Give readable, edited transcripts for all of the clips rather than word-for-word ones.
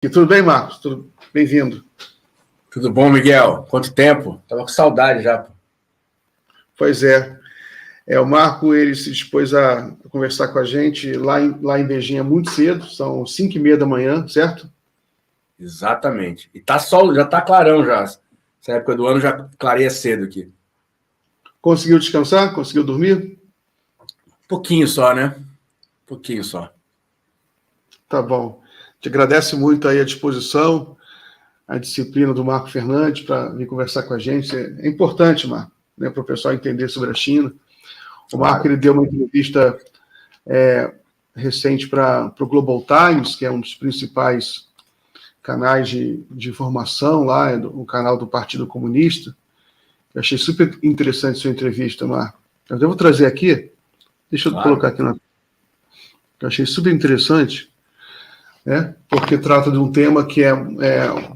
E tudo bem, Marcos? Tudo bem-vindo. Tudo bom, Miguel? Quanto tempo? Tava com saudade já. Pois é. O Marco, ele se dispôs a conversar com a gente lá em Beijinha muito cedo, são 5h30 da manhã, certo? Exatamente. E tá sol, já tá clarão já. Essa época do ano já clareia cedo aqui. Conseguiu descansar? Conseguiu dormir? Pouquinho só, né? Pouquinho só. Tá bom. Te agradeço muito aí a disposição, a disciplina do Marco Fernandes para vir conversar com a gente. É importante, Marco, né, para o pessoal entender sobre a China. O Marco, ele deu uma entrevista recente para o Global Times, que é um dos principais canais de informação lá, o canal do Partido Comunista. Eu achei super interessante sua entrevista, Marco. Eu devo trazer aqui, deixa eu colocar aqui na... Eu achei super interessante, né, porque trata de um tema que é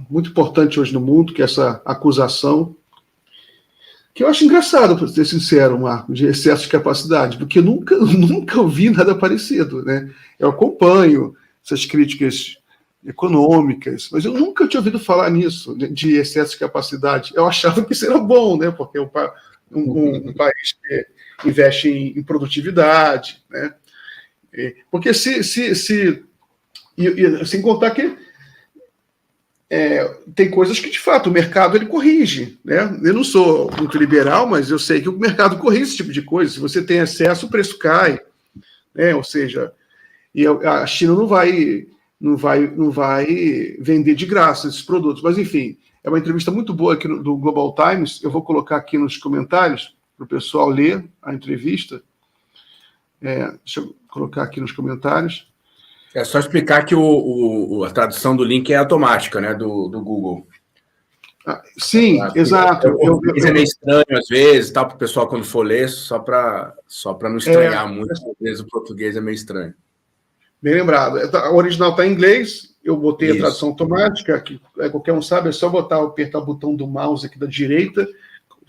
muito importante hoje no mundo, que é essa acusação, que eu acho engraçado, para ser sincero, Marco, de excesso de capacidade, porque nunca ouvi nada parecido, né? Eu acompanho essas críticas econômicas, mas eu nunca tinha ouvido falar nisso, de excesso de capacidade. Eu achava que isso era bom, né? Porque um país que investe em produtividade, né? Porque sem contar que tem coisas que, de fato, o mercado ele corrige, né? Eu não sou muito liberal, mas eu sei que o mercado corrige esse tipo de coisa. Se você tem excesso, o preço cai, né? Ou seja, e a China não vai vender de graça esses produtos. Mas, enfim, é uma entrevista muito boa aqui do Global Times. Eu vou colocar aqui nos comentários para o pessoal ler a entrevista. Deixa eu colocar aqui nos comentários. É só explicar que a tradução do link é automática, né, do Google. Sim, exato. O português é meio estranho às vezes, para o pessoal quando for ler, só para não estranhar muito, às vezes o português é meio estranho. Bem lembrado. A original está em inglês, eu botei a tradução automática, que qualquer um sabe, é só apertar o botão do mouse aqui da direita,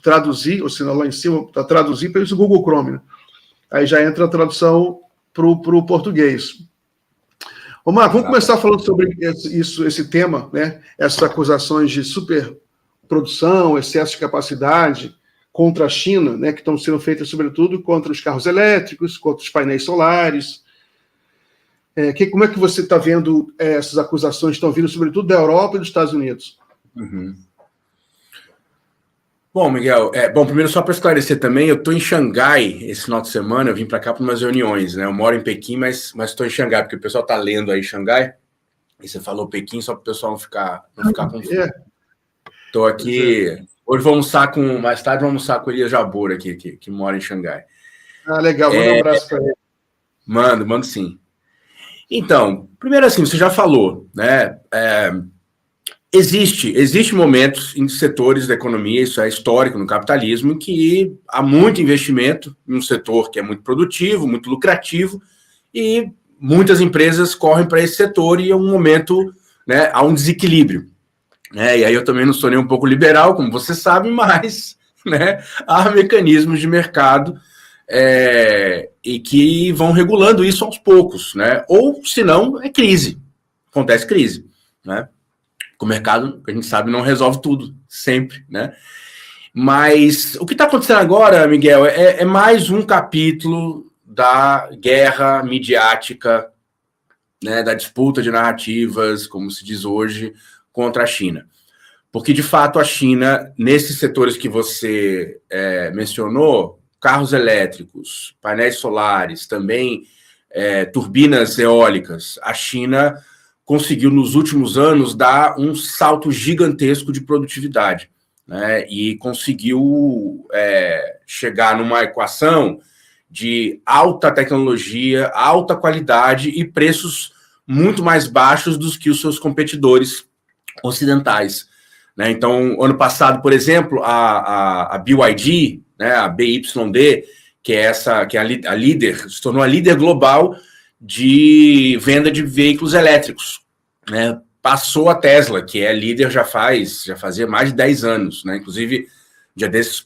traduzir, ou senão lá em cima, para traduzir para isso o Google Chrome. Né? Aí já entra a tradução para o português. Ô, Marco, vamos começar falando sobre esse tema, né? Essas acusações de superprodução, excesso de capacidade contra a China, né? Que estão sendo feitas, sobretudo, contra os carros elétricos, contra os painéis solares. Como é que você está vendo essas acusações? Estão vindo, sobretudo, da Europa e dos Estados Unidos. Uhum. Bom, Miguel, primeiro só para esclarecer também, eu estou em Xangai esse final de semana, eu vim para cá para umas reuniões, né? Eu moro em Pequim, mas estou em Xangai, porque o pessoal está lendo aí Xangai, e você falou Pequim só para o pessoal não ficar confuso. Estou aqui, hoje vou almoçar mais tarde vou almoçar com o Elias Jabor aqui, que mora em Xangai. Ah, legal, manda um abraço para ele. Mando sim. Então, primeiro assim, você já falou, né? Existe momentos em setores da economia, isso é histórico no capitalismo, em que há muito investimento em um setor que é muito produtivo, muito lucrativo, e muitas empresas correm para esse setor e, em um momento, né, há um desequilíbrio. Né? E aí eu também não sou nem um pouco liberal, como você sabe, mas, né, há mecanismos de mercado e que vão regulando isso aos poucos, né? Ou, se não, é crise. Acontece crise, né? O mercado, a gente sabe, não resolve tudo, sempre, né? Mas o que está acontecendo agora, Miguel, é mais um capítulo da guerra midiática, né, da disputa de narrativas, como se diz hoje, contra a China. Porque, de fato, a China, nesses setores que você mencionou, carros elétricos, painéis solares, também turbinas eólicas, a China conseguiu, nos últimos anos, dar um salto gigantesco de produtividade, né? E conseguiu chegar numa equação de alta tecnologia, alta qualidade e preços muito mais baixos do que os seus competidores ocidentais. Né? Então, ano passado, por exemplo, a BYD, né, a BYD, que é a líder, se tornou a líder global de venda de veículos elétricos, né? Passou a Tesla, que é líder já fazia mais de 10 anos, né? Inclusive, dia desses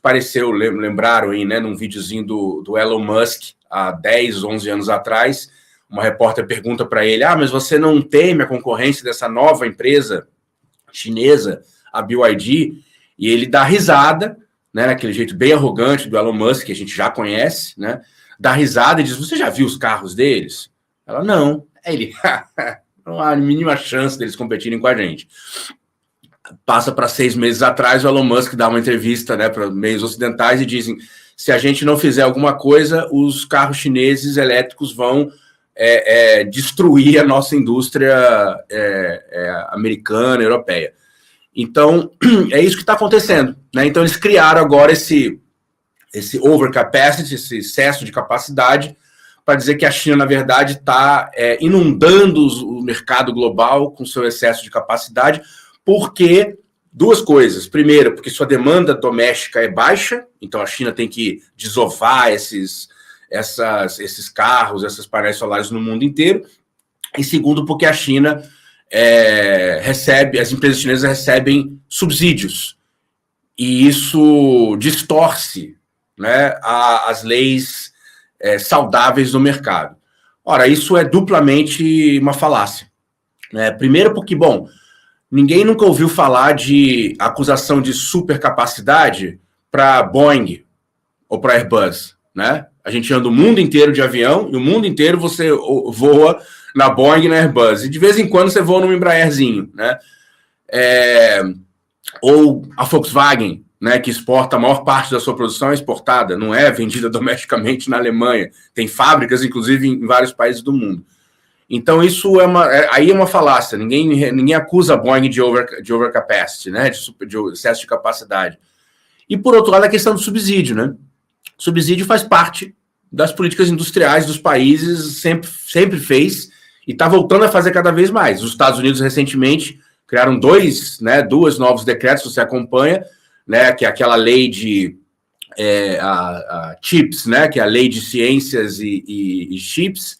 lembraram aí, né, num videozinho do Elon Musk, há 10, 11 anos atrás, uma repórter pergunta para ele, mas você não teme a concorrência dessa nova empresa chinesa, a BYD? E ele dá risada, né, naquele jeito bem arrogante do Elon Musk, que a gente já conhece, né, dá risada e diz, você já viu os carros deles? Ela, não. Aí ele, não há a mínima chance deles competirem com a gente. Passa para 6 meses atrás, o Elon Musk dá uma entrevista, né, para meios ocidentais e dizem, se a gente não fizer alguma coisa, os carros chineses elétricos vão destruir a nossa indústria americana, europeia. Então, é isso que está acontecendo, né? Então, eles criaram agora esse overcapacity, esse excesso de capacidade, para dizer que a China, na verdade, está inundando o mercado global com seu excesso de capacidade, porque duas coisas. Primeiro, porque sua demanda doméstica é baixa, então a China tem que desovar esses carros, essas painéis solares no mundo inteiro. E segundo, porque a China as empresas chinesas recebem subsídios. E isso distorce, né, as leis saudáveis do mercado. Ora, isso é duplamente uma falácia, né? Primeiro porque, ninguém nunca ouviu falar de acusação de supercapacidade para Boeing ou para Airbus, né? A gente anda o mundo inteiro de avião e o mundo inteiro você voa na Boeing e na Airbus. E de vez em quando você voa num Embraerzinho, né? Ou a Volkswagen, né, que exporta a maior parte da sua produção é exportada, não é vendida domesticamente na Alemanha. Tem fábricas, inclusive, em vários países do mundo. Então, isso aí é uma falácia. Ninguém acusa a Boeing de overcapacity, né, de excesso de capacidade. E, por outro lado, a questão do subsídio, né? O subsídio faz parte das políticas industriais dos países, sempre fez, e está voltando a fazer cada vez mais. Os Estados Unidos, recentemente, criaram dois novos decretos, você acompanha, né, que é aquela lei de a CHIPS, né, que é a lei de ciências e chips,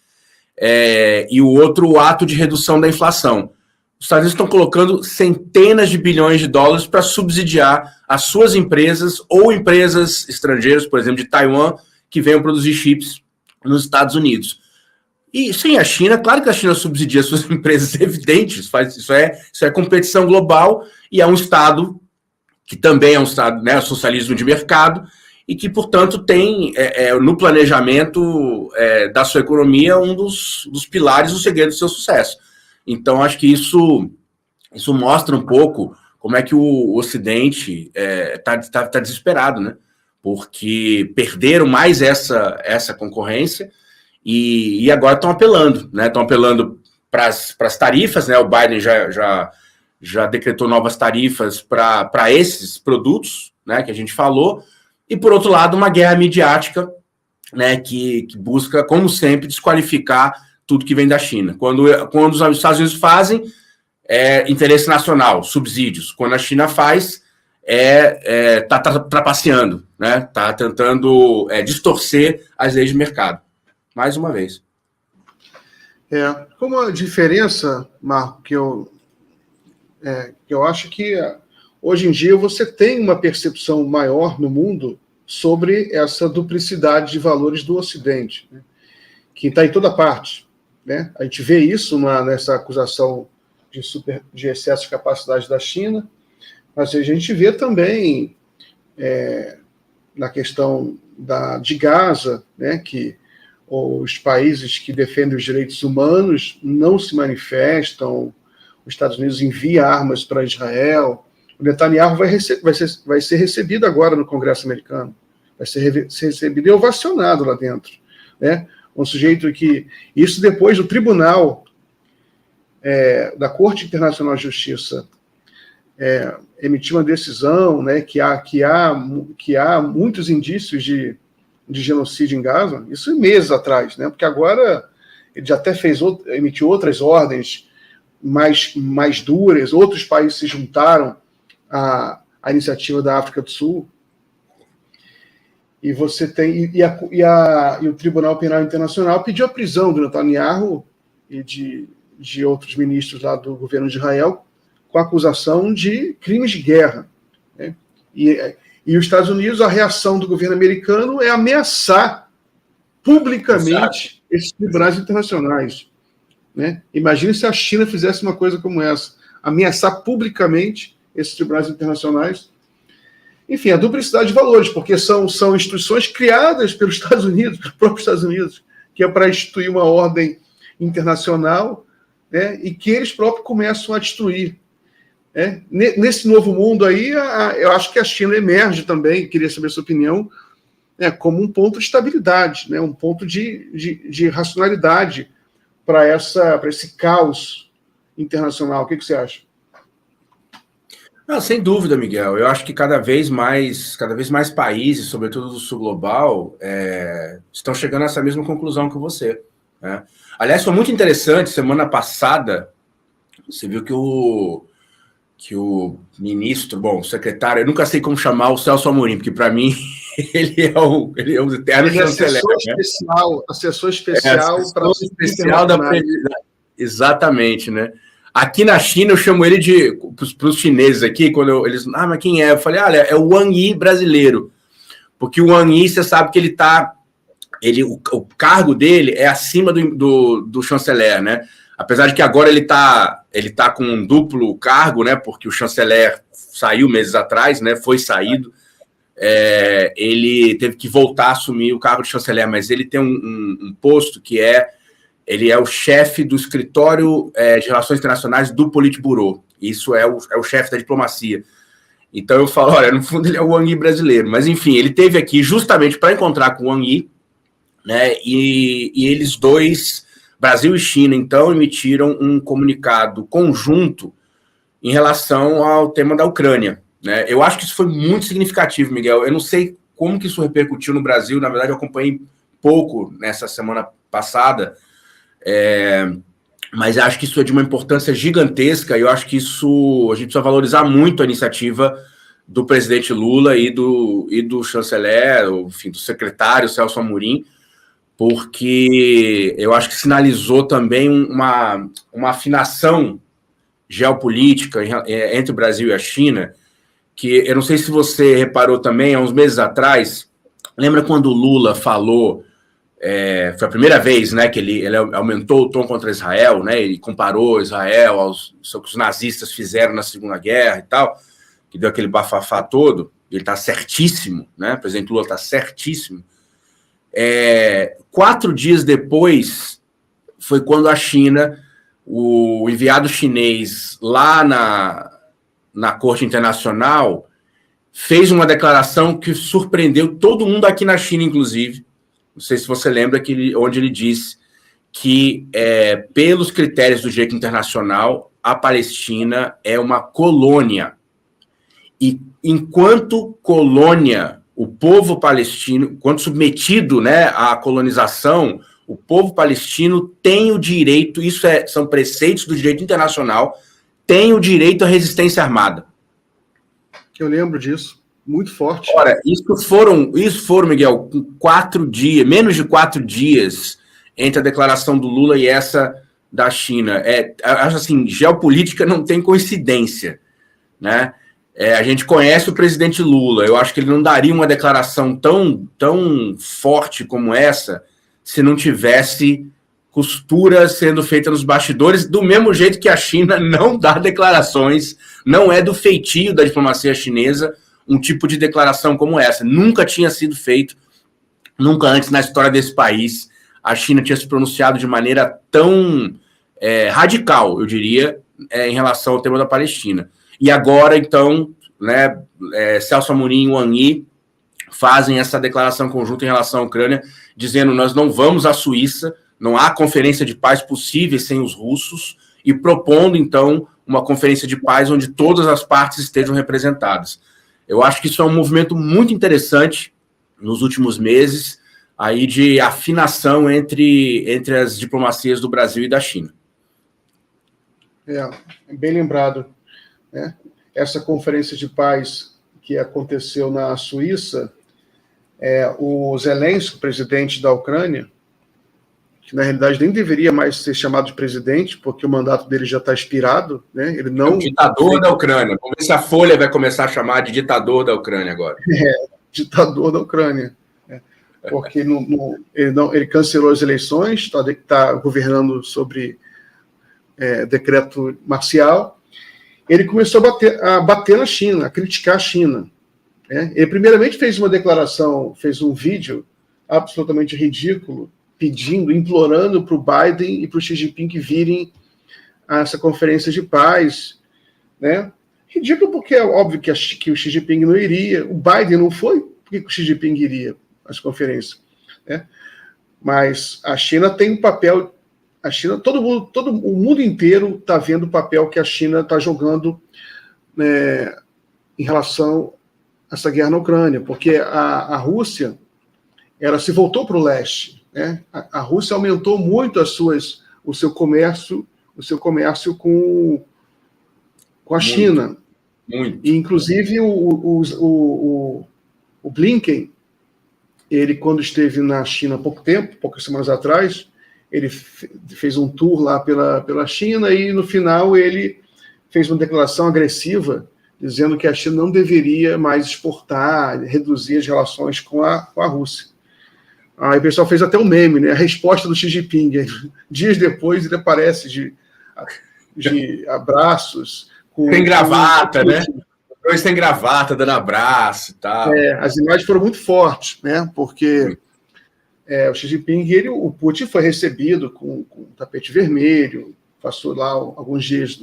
e o outro, o ato de redução da inflação. Os Estados Unidos estão colocando centenas de bilhões de dólares para subsidiar as suas empresas ou empresas estrangeiras, por exemplo, de Taiwan, que venham produzir chips nos Estados Unidos. E sim, a China, claro que a China subsidia suas empresas, é evidente, isso é competição global e é um Estado que também é um Estado, né, socialismo de mercado, e que, portanto, tem no planejamento da sua economia um dos pilares do segredo do seu sucesso. Então, acho que isso mostra um pouco como é que o Ocidente tá desesperado, né? Porque perderam mais essa concorrência e agora estão apelando, né? Estão apelando para as tarifas, né? O Biden já decretou novas tarifas para esses produtos, né, que a gente falou, e, por outro lado, uma guerra midiática, né, que busca, como sempre, desqualificar tudo que vem da China. Quando os Estados Unidos fazem, interesse nacional, subsídios. Quando a China faz, está trapaceando, né, está tentando distorcer as leis de mercado. Mais uma vez. Como a diferença, Marco, que eu acho que hoje em dia você tem uma percepção maior no mundo sobre essa duplicidade de valores do Ocidente, né, que está em toda parte, né? A gente vê isso nessa acusação de excesso de capacidade da China, mas a gente vê também na questão de Gaza, né, que os países que defendem os direitos humanos não se manifestam. Os Estados Unidos envia armas para Israel. O Netanyahu vai ser recebido agora no Congresso americano. Vai ser recebido e ovacionado lá dentro, né? Um sujeito que... Isso depois do tribunal da Corte Internacional de Justiça emitiu uma decisão, né, que há muitos indícios de genocídio em Gaza. Isso meses atrás, né? Porque agora ele já até emitiu outras ordens mais duras, outros países se juntaram à iniciativa da África do Sul, e você tem e o Tribunal Penal Internacional pediu a prisão do Netanyahu e de outros ministros lá do governo de Israel com acusação de crimes de guerra, né? E os Estados Unidos, a reação do governo americano é ameaçar publicamente esses tribunais internacionais. Né? Imagine se a China fizesse uma coisa como essa, ameaçar publicamente esses tribunais internacionais. Enfim, a duplicidade de valores, porque são instituições criadas pelos Estados Unidos, pelos próprios Estados Unidos, que é para instituir uma ordem internacional, né, e que eles próprios começam a destruir. Né? Nesse novo mundo aí, eu acho que a China emerge também, queria saber a sua opinião, né, como um ponto de estabilidade, né, um ponto de racionalidade para esse caos internacional. O que você acha? Não, sem dúvida, Miguel. Eu acho que cada vez mais países, sobretudo do sul global, estão chegando a essa mesma conclusão que você. Né? Aliás, foi muito interessante, semana passada, você viu que o ministro, o secretário, eu nunca sei como chamar o Celso Amorim, porque para mim ele é o eterno chanceler. Assessor especial da presidência. Exatamente, né? Aqui na China, eu chamo ele para os chineses aqui, eles, mas quem é? Eu falei, olha, é o Wang Yi brasileiro. Porque o Wang Yi, você sabe que o cargo dele é acima do chanceler, né? Apesar de que agora ele tá com um duplo cargo, né? Porque o chanceler saiu meses atrás, né? Foi saído. Ele teve que voltar a assumir o cargo de chanceler, mas ele tem um posto que ele é o chefe do escritório de relações internacionais do Politburo. Isso é o chefe da diplomacia. Então eu falo, olha, no fundo ele é o Wang Yi brasileiro. Mas enfim, ele esteve aqui justamente para encontrar com o Wang Yi, né? E eles dois, Brasil e China, então, emitiram um comunicado conjunto em relação ao tema da Ucrânia. Né? Eu acho que isso foi muito significativo, Miguel. Eu não sei como que isso repercutiu no Brasil. Na verdade, eu acompanhei pouco nessa semana passada, mas acho que isso é de uma importância gigantesca e eu acho que a gente precisa valorizar muito a iniciativa do presidente Lula e do chanceler, enfim, do secretário Celso Amorim, porque eu acho que sinalizou também uma afinação geopolítica entre o Brasil e a China, que eu não sei se você reparou também, há uns meses atrás, lembra quando o Lula falou, foi a primeira vez, né, que ele aumentou o tom contra Israel, né, ele comparou Israel ao que os nazistas fizeram na Segunda Guerra e tal, que deu aquele bafafá todo, ele está certíssimo, né, o presidente Lula está certíssimo. 4 dias depois, foi quando a China, o enviado chinês lá na Corte Internacional, fez uma declaração que surpreendeu todo mundo aqui na China, inclusive. Não sei se você lembra onde ele disse que, pelos critérios do direito internacional, a Palestina é uma colônia. E, enquanto colônia, o povo palestino, enquanto submetido, né, à colonização, o povo palestino tem o direito, são preceitos do direito internacional, tem o direito à resistência armada. Eu lembro disso. Muito forte. Ora, isso foram, Miguel, 4 dias, menos de 4 dias entre a declaração do Lula e essa da China. Acho assim, geopolítica não tem coincidência, né? A gente conhece o presidente Lula. Eu acho que ele não daria uma declaração tão forte como essa se não tivesse costura sendo feita nos bastidores, do mesmo jeito que a China não dá declarações, não é do feitio da diplomacia chinesa um tipo de declaração como essa. Nunca tinha sido feito, nunca antes na história desse país, a China tinha se pronunciado de maneira tão radical, eu diria, em relação ao tema da Palestina. E agora, então, né, Celso Amorim e Wang Yi fazem essa declaração conjunta em relação à Ucrânia, dizendo nós não vamos à Suíça, não há conferência de paz possível sem os russos, e propondo, então, uma conferência de paz onde todas as partes estejam representadas. Eu acho que isso é um movimento muito interessante nos últimos meses, aí de afinação entre as diplomacias do Brasil e da China. Bem lembrado. Né? Essa conferência de paz que aconteceu na Suíça, o Zelensky, presidente da Ucrânia, que na realidade nem deveria mais ser chamado de presidente, porque o mandato dele já está expirado, né? Ele não... É o ditador da Ucrânia. Vamos ver se a Folha vai começar a chamar de ditador da Ucrânia agora. Ditador da Ucrânia. porque ele cancelou as eleições, está governando sobre decreto marcial. Ele começou a bater na China, a criticar a China. Né? Ele primeiramente fez uma declaração, fez um vídeo absolutamente ridículo, implorando para o Biden e para o Xi Jinping que virem a essa conferência de paz, né? Ridículo porque é óbvio que o Xi Jinping não iria, o Biden não foi, por que o Xi Jinping iria às conferências? Né? Mas a China tem um papel, a China, o mundo inteiro está vendo o papel que a China está jogando, né, em relação a essa guerra na Ucrânia, porque a Rússia, ela se voltou para o leste, né? A Rússia aumentou muito o seu comércio com a China. Muito. E, inclusive, o Blinken, ele, quando esteve na China há pouco tempo, poucas semanas atrás, ele fez um tour lá pela China e, no final, ele fez uma declaração agressiva, dizendo que a China não deveria mais exportar, reduzir as relações com a Rússia. Aí o pessoal fez até um meme, né? A resposta do Xi Jinping. Dias depois ele aparece de abraços. Tem gravata, né? Dois tem gravata, dando abraço e tal. As imagens foram muito fortes, né? Porque o Xi Jinping, o Putin foi recebido com tapete vermelho, passou lá alguns dias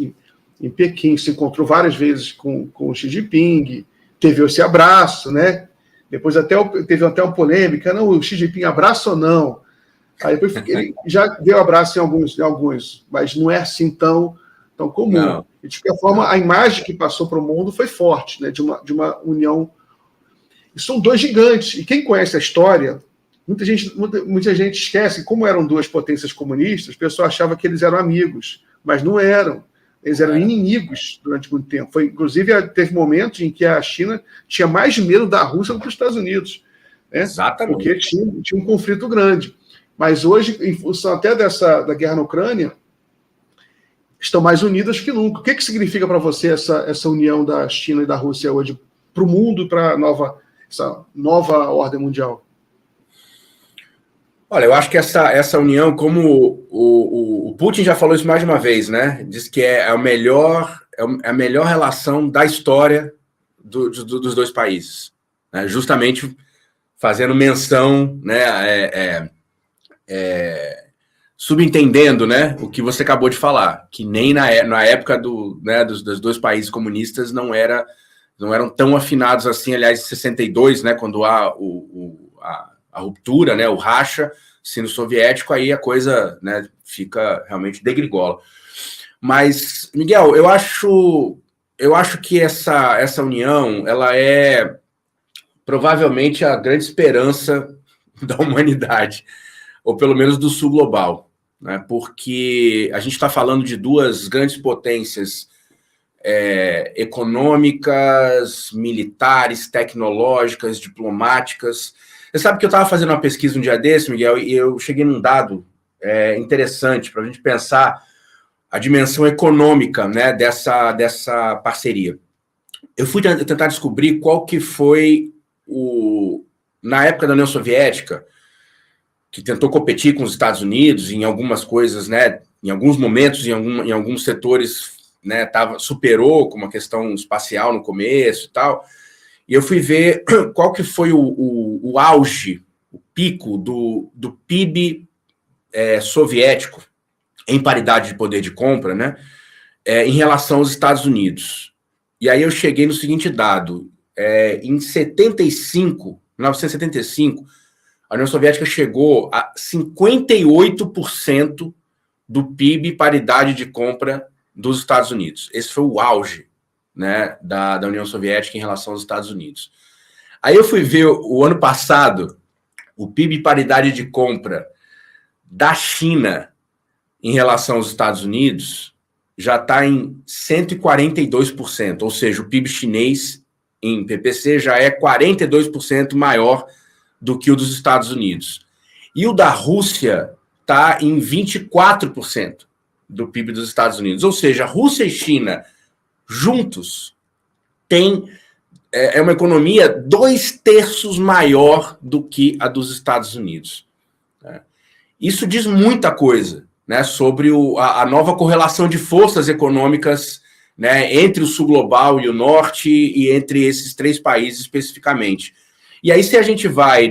em Pequim, se encontrou várias vezes com o Xi Jinping, teve esse abraço, né? Depois teve até uma polêmica, não, o Xi Jinping abraça ou não? Aí depois ele já deu abraço em alguns, mas não é assim tão comum. Não. E, de qualquer forma, a imagem que passou para o mundo foi forte, né? De uma união. E são dois gigantes. E quem conhece a história, muita gente esquece, como eram duas potências comunistas, o pessoal achava que eles eram amigos, mas não eram. Eles eram inimigos durante muito tempo. Inclusive, teve momentos em que a China tinha mais medo da Rússia do que os Estados Unidos. Né? Exatamente. Porque tinha um conflito grande. Mas hoje, em função até da guerra na Ucrânia, estão mais unidas que nunca. O que significa para você essa união da China e da Rússia hoje para o mundo e para essa nova ordem mundial? Olha, eu acho que essa união, como o Putin já falou isso mais de uma vez, né? Diz que é a melhor relação da história dos dois países, né? Justamente fazendo menção, né? Subentendendo, né? O que você acabou de falar, que nem na época dos dois países comunistas não eram tão afinados assim. Aliás, em 62, né? Quando há a ruptura, né, o racha sino-soviético, aí a coisa, né, fica realmente degringola. Mas, Miguel, eu acho que essa união, ela é provavelmente a grande esperança da humanidade, ou pelo menos do sul global, né, porque a gente está falando de duas grandes potências econômicas, militares, tecnológicas, diplomáticas. Você sabe que eu estava fazendo uma pesquisa um dia desse, Miguel, e eu cheguei num dado interessante para a gente pensar a dimensão econômica, né, dessa parceria. Eu fui tentar descobrir qual que foi na época da União Soviética, que tentou competir com os Estados Unidos em algumas coisas, né, em alguns momentos, em alguns setores, né, superou com uma questão espacial no começo e tal. E eu fui ver qual que foi o auge, o pico do PIB soviético em paridade de poder de compra, né, em relação aos Estados Unidos. E aí eu cheguei no seguinte dado. Em 1975, a União Soviética chegou a 58% do PIB paridade de compra dos Estados Unidos. Esse foi o auge, né, da União Soviética em relação aos Estados Unidos. Aí eu fui ver o ano passado o PIB paridade de compra da China em relação aos Estados Unidos já está em 142%, ou seja, o PIB chinês em PPC já é 42% maior do que o dos Estados Unidos. E o da Rússia está em 24% do PIB dos Estados Unidos, ou seja, Rússia e China juntos têm é uma economia 2/3 maior do que a dos Estados Unidos. Né? Isso diz muita coisa, né, sobre a nova correlação de forças econômicas, né, entre o sul global e o norte e entre esses 3 países especificamente. E aí, se a gente vai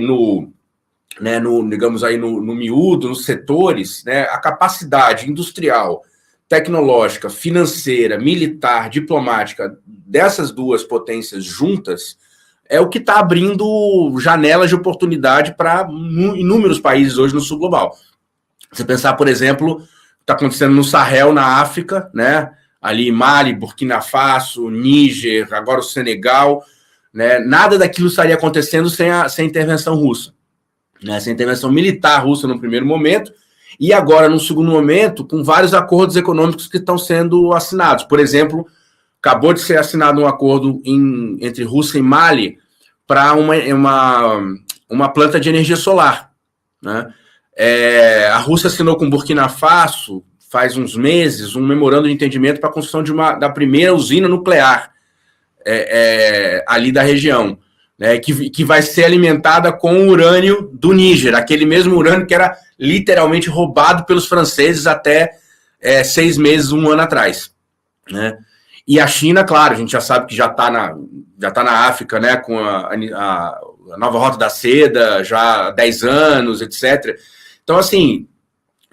digamos aí no miúdo, nos setores, né, a capacidade industrial, tecnológica, financeira, militar, diplomática dessas 2 potências juntas é o que está abrindo janelas de oportunidade para inúmeros países hoje no sul global. Você pensar, por exemplo, o que está acontecendo no Sahel, na África, né? Ali Mali, Burkina Faso, Níger, agora o Senegal, né? Nada daquilo estaria acontecendo sem a intervenção russa, né? Sem a intervenção militar russa no primeiro momento, e agora, no segundo momento, com vários acordos econômicos que estão sendo assinados. Por exemplo, acabou de ser assinado um acordo entre Rússia e Mali para uma planta de energia solar, né? A Rússia assinou com Burkina Faso, faz uns meses, um memorando de entendimento para a construção da primeira usina nuclear ali da região, né, que vai ser alimentada com o urânio do Níger, aquele mesmo urânio que era literalmente roubado pelos franceses até 6 meses, 1 ano atrás. Né? E a China, claro, a gente já sabe que já está na África, né, com a nova Rota da Seda, já há 10 anos, etc. Então, assim,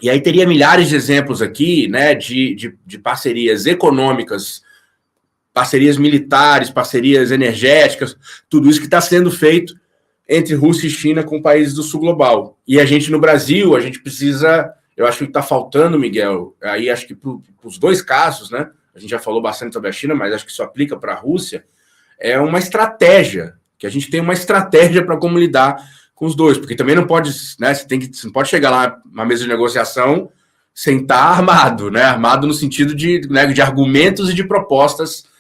e aí teria milhares de exemplos aqui, né, de parcerias econômicas, parcerias militares, parcerias energéticas, tudo isso que está sendo feito entre Rússia e China com países do sul global. E a gente no Brasil, a gente precisa, eu acho que está faltando, Miguel, aí acho que para os 2 casos, né, a gente já falou bastante sobre a China, mas acho que isso aplica para a Rússia, é uma estratégia, que a gente tem uma estratégia para como lidar com os 2, porque também não pode, né, você não pode chegar lá na mesa de negociação sem estar armado, né, armado no sentido de argumentos e de propostas,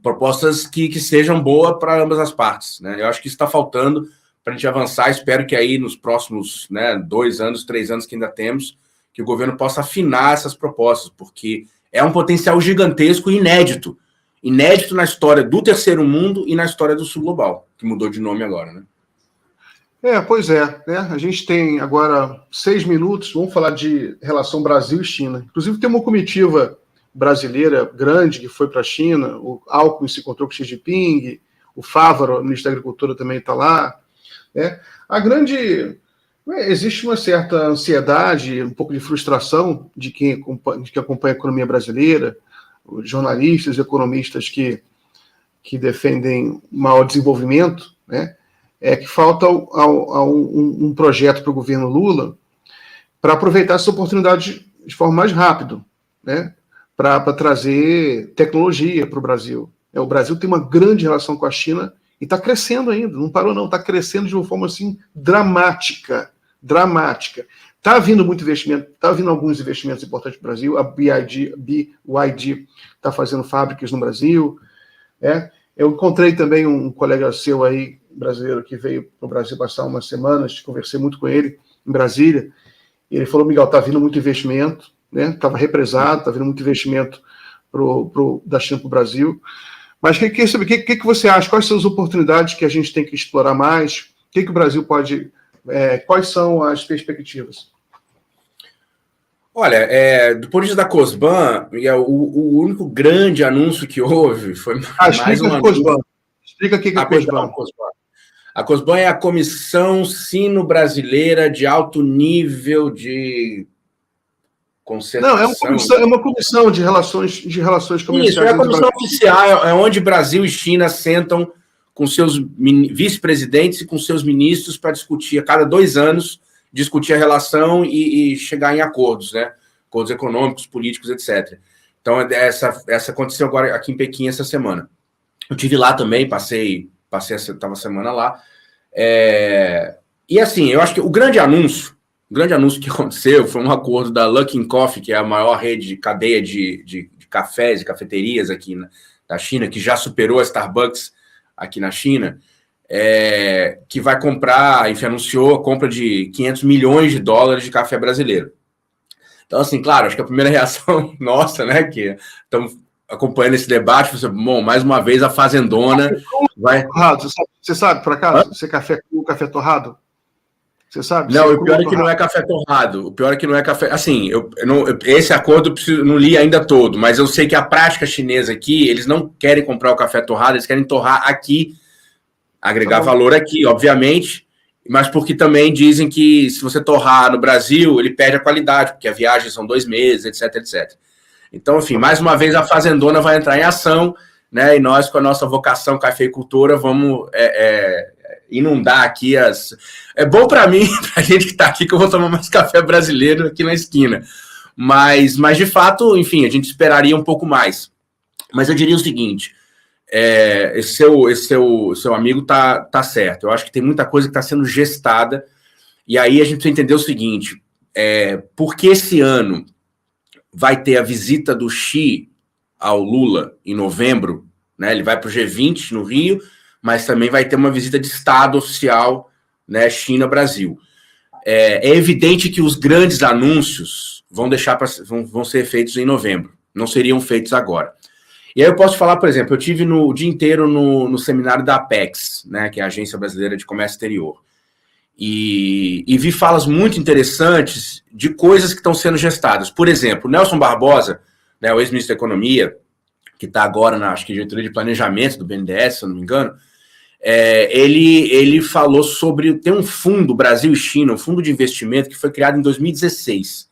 propostas que sejam boas para ambas as partes, né? Eu acho que isso está faltando para a gente avançar. Espero que aí nos próximos 2 anos, 3 anos que ainda temos, que o governo possa afinar essas propostas, porque é um potencial gigantesco e inédito na história do terceiro mundo e na história do sul global, que mudou de nome agora, né? Pois é, né? A gente tem agora 6 minutos, vamos falar de relação Brasil e China. Inclusive tem uma comitiva brasileira grande que foi para a China, o Alckmin se encontrou com Xi Jinping, o Fávaro, o ministro da Agricultura, também está lá. Né? Existe uma certa ansiedade, um pouco de frustração de quem acompanha a economia brasileira, os jornalistas, economistas que defendem maior desenvolvimento, né? Que falta um projeto para o governo Lula para aproveitar essa oportunidade de forma mais rápida, né? Para trazer tecnologia para o Brasil. O Brasil tem uma grande relação com a China e está crescendo ainda, não parou não, está crescendo de uma forma assim dramática. Está vindo muito investimento, está vindo alguns investimentos importantes no Brasil, a BYD está fazendo fábricas no Brasil. Eu encontrei também um colega seu aí, brasileiro, que veio para o Brasil passar umas semanas, conversei muito com ele em Brasília, e ele falou, Miguel, está vindo muito investimento, estava represado, está vindo muito investimento da China para o Brasil. Mas o que você acha? Quais são as oportunidades que a gente tem que explorar mais? O que o Brasil pode... quais são as perspectivas? Olha, do ponto de vista da Cosban, Miguel, o único grande anúncio que houve foi mais um anúncio. Explica o que é a Cosban. A Cosban é a Comissão Sino-Brasileira de Alto Nível de Concertação. Não, é uma comissão de relações comerciais. Isso, é a comissão oficial, é onde Brasil e China sentam com seus vice-presidentes e com seus ministros para discutir, a cada 2 anos, discutir a relação e chegar em acordos, né? Acordos econômicos, políticos, etc. Então, essa aconteceu agora aqui em Pequim essa semana. Eu estive lá também, estava a semana lá. E assim, eu acho que o grande anúncio que aconteceu foi um acordo da Luckin Coffee, que é a maior cadeia de cafés e cafeterias aqui da China, que já superou a Starbucks aqui na China, que vai comprar, enfim, anunciou a compra de $500 milhões de café brasileiro. Então, assim, claro, acho que a primeira reação nossa, né, que estamos acompanhando esse debate, você, bom, mais uma vez a fazendona vai... Você sabe, por acaso, você café cru, café torrado? Você sabe? Não, o pior é que não é café torrado. O pior é que não é café... Assim, esse acordo eu não li ainda todo, mas eu sei que a prática chinesa aqui, eles não querem comprar o café torrado, eles querem torrar aqui, agregar valor aqui, obviamente, mas porque também dizem que se você torrar no Brasil, ele perde a qualidade, porque a viagem são 2 meses, etc, etc. Então, enfim, mais uma vez a fazendona vai entrar em ação, né? E nós, com a nossa vocação cafeicultora, vamos inundar aqui as... É bom para mim, para a gente que está aqui, que eu vou tomar mais café brasileiro aqui na esquina. Mas de fato, enfim, a gente esperaria um pouco mais. Mas eu diria o seguinte, esse seu amigo tá certo. Eu acho que tem muita coisa que está sendo gestada, e aí a gente precisa entender o seguinte, porque esse ano vai ter a visita do Xi ao Lula em novembro, né? Ele vai para o G20 no Rio, mas também vai ter uma visita de Estado oficial, né, China-Brasil. É evidente que os grandes anúncios vão ser feitos em novembro, não seriam feitos agora. E aí eu posso falar, por exemplo, eu tive o dia inteiro no seminário da Apex, né, que é a Agência Brasileira de Comércio Exterior, e vi falas muito interessantes de coisas que estão sendo gestadas. Por exemplo, Nelson Barbosa, né, o ex-ministro da Economia, que está agora na, acho que, diretoria de planejamento do BNDES, se eu não me engano, ele falou sobre... Tem um fundo, Brasil e China, um fundo de investimento que foi criado em 2016.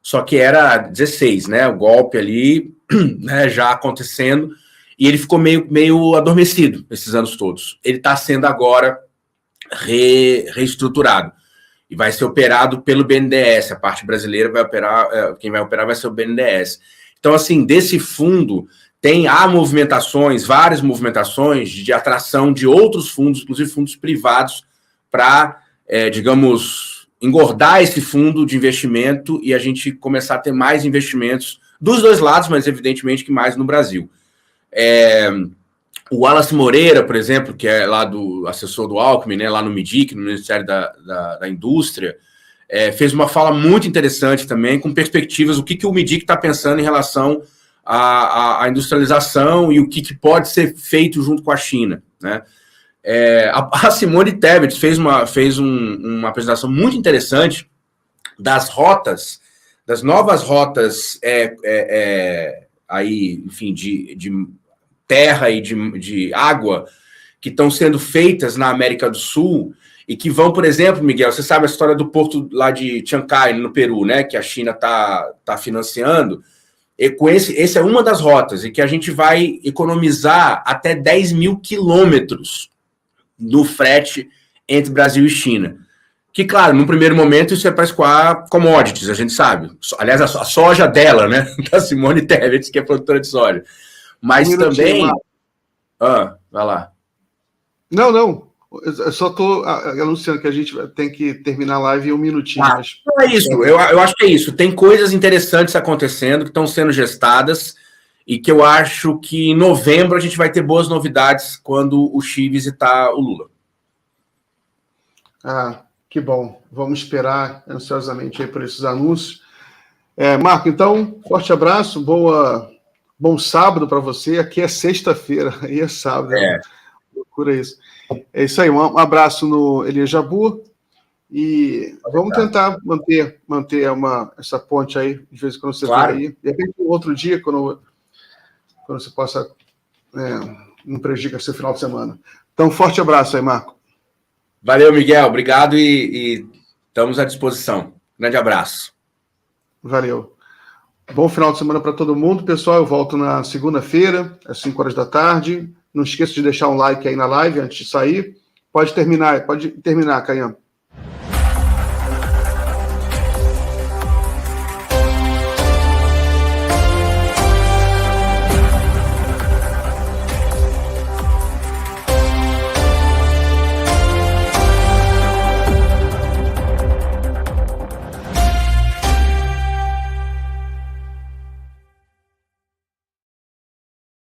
Só que era 16, né? O golpe ali, né, já acontecendo, e ele ficou meio adormecido esses anos todos. Ele está sendo agora reestruturado e vai ser operado pelo BNDES. A parte brasileira vai operar, quem vai operar vai ser o BNDES. Então, assim, desse fundo há movimentações, várias movimentações de atração de outros fundos, inclusive fundos privados, para, digamos, engordar esse fundo de investimento e a gente começar a ter mais investimentos dos dois lados, mas evidentemente que mais no Brasil. O Wallace Moreira, por exemplo, que é lá do assessor do Alckmin, né, lá no MIDIC, no Ministério da Indústria, fez uma fala muito interessante também, com perspectivas, o que o MIDIC está pensando em relação à industrialização e o que pode ser feito junto com a China, né? A Simone Tebet fez uma apresentação muito interessante das rotas, das novas rotas aí, enfim, de terra e de água que estão sendo feitas na América do Sul e que vão, por exemplo, Miguel, você sabe a história do porto lá de Chancay, no Peru, né, que a China tá financiando. E com esse é uma das rotas, e que a gente vai economizar até 10 mil quilômetros no frete entre Brasil e China. Que, claro, no primeiro momento isso é para escoar commodities, a gente sabe. Aliás, a soja dela, né, da Simone Tebet, que é produtora de soja. Mas também... vai lá. Não. Eu só estou anunciando que a gente tem que terminar a live em um minutinho. Mas... É isso, eu acho que é isso. Tem coisas interessantes acontecendo, que estão sendo gestadas, e que eu acho que em novembro a gente vai ter boas novidades quando o Xi visitar o Lula. Que bom. Vamos esperar ansiosamente aí por esses anúncios. Marco, então, forte abraço, bom sábado para você. Aqui é sexta-feira, aí é sábado. Loucura isso. É isso aí, um abraço no Elias Jabbour e vamos tentar manter essa ponte aí, de vez em quando você vai aí. De repente, um outro dia, quando você possa, não prejudica seu final de semana. Então, forte abraço aí, Marco. Valeu, Miguel, obrigado e estamos à disposição. Grande abraço. Valeu. Bom final de semana para todo mundo, pessoal. Eu volto na segunda-feira, às 5 horas da tarde. Não esqueça de deixar um like aí na live antes de sair. Pode terminar, Caian.